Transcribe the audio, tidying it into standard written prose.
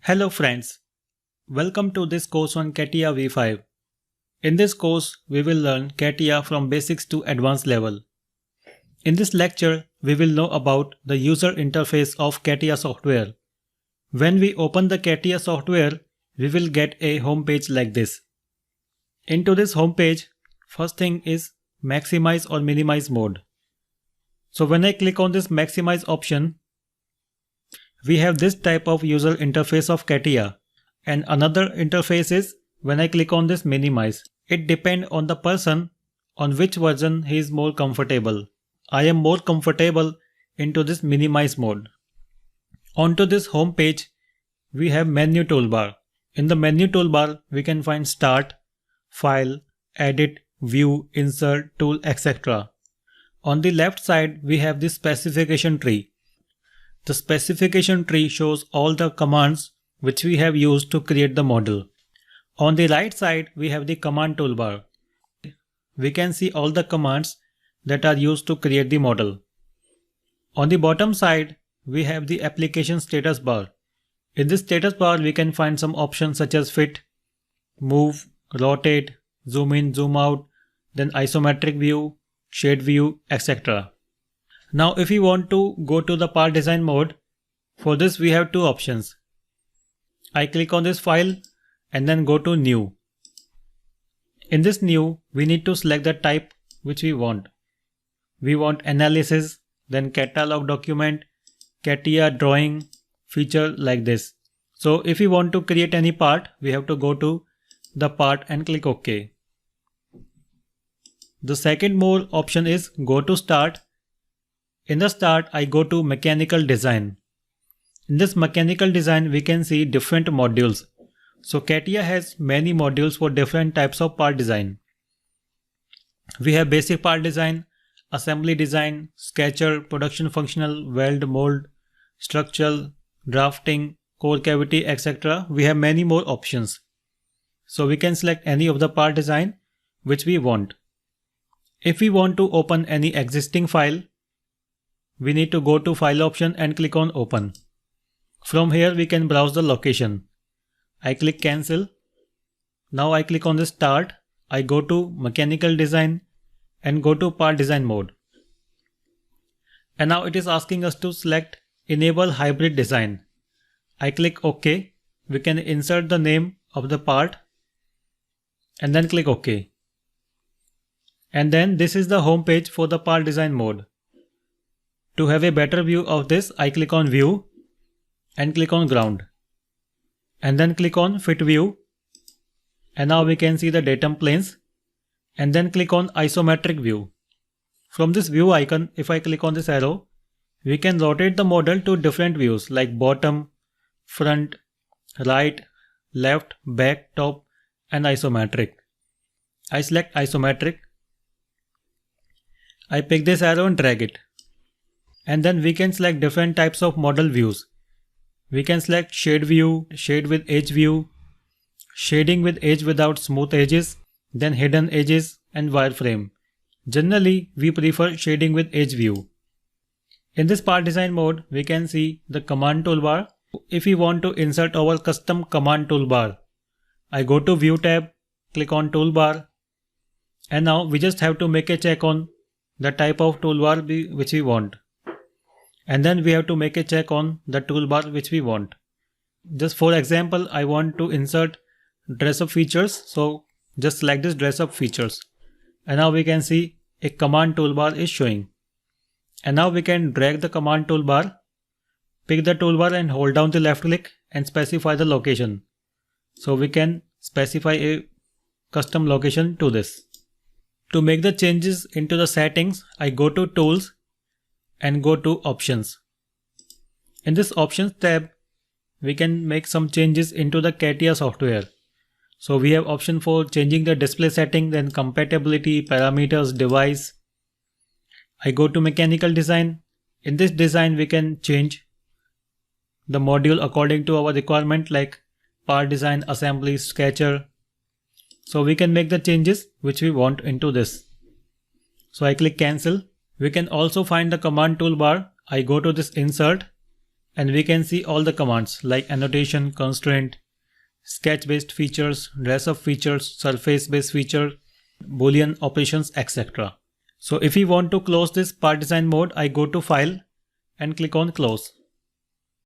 Hello friends, welcome to this course on CATIA V5. In this course, we will learn CATIA from basics to advanced level. In this lecture, we will know about the user interface of CATIA software. When we open the CATIA software, we will get a home page like this. Into this home page, first thing is maximize or minimize mode. So when I click on this maximize option, we have this type of user interface of CATIA, and another interface is when I click on this minimize. It depends on the person on which version he is more comfortable. I am more comfortable into this minimize mode. Onto this home page, we have menu toolbar. In the menu toolbar, we can find start, file, edit, view, insert, tool, etc. On the left side, we have the specification tree. The specification tree shows all the commands which we have used to create the model. On the right side, we have the command toolbar. We can see all the commands that are used to create the model. On the bottom side, we have the application status bar. In this status bar, we can find some options such as fit, move, rotate, zoom in, zoom out, then isometric view, shade view, etc. Now if we want to go to the part design mode, for this we have two options. I click on this file and then go to new. In this new, we need to select the type which we want. We want analysis, then catalog document, CATIA drawing, feature like this. So if we want to create any part, we have to go to the part and click OK. The second more option is go to start. In the start, I go to mechanical design. In this mechanical design, we can see different modules. So CATIA has many modules for different types of part design. We have basic part design, assembly design, sketcher, production functional, weld, mold, structural, drafting, core cavity, etc. We have many more options. So we can select any of the part design which we want. If we want to open any existing file, we need to go to file option and click on open. From here we can browse the location. I click cancel. Now I click on the start. I go to mechanical design and go to part design mode. And now it is asking us to select enable hybrid design. I click OK. We can insert the name of the part and then click OK. And then this is the home page for the part design mode. To have a better view of this, I click on view and click on ground and then click on fit view, and now we can see the datum planes, and then click on isometric view. From this view icon, if I click on this arrow, we can rotate the model to different views like bottom, front, right, left, back, top and isometric. I select isometric. I pick this arrow and drag it. And then we can select different types of model views. We can select shade view, shade with edge view, shading with edge without smooth edges, then hidden edges and wireframe. Generally, we prefer shading with edge view. In this part design mode, we can see the command toolbar. If we want to insert our custom command toolbar, I go to view tab, click on toolbar, and now we just have to make a check on the type of toolbar which we want. And then we have to make a check on the toolbar which we want. Just for example, I want to insert dress up features. So just select this dress up features. And now we can see a command toolbar is showing. And now we can drag the command toolbar, pick the toolbar and hold down the left click and specify the location. So we can specify a custom location to this. To make the changes into the settings, I go to tools and go to options. In this options tab, we can make some changes into the CATIA software. So we have option for changing the display setting, then compatibility, parameters, device. I go to mechanical design. In this design, we can change the module according to our requirement like part design, assembly, sketcher. So we can make the changes which we want into this. So I click cancel. We can also find the command toolbar. I go to this insert and we can see all the commands like annotation, constraint, sketch based features, dress up features, surface based feature, boolean operations, etc. So if we want to close this part design mode, I go to file and click on close.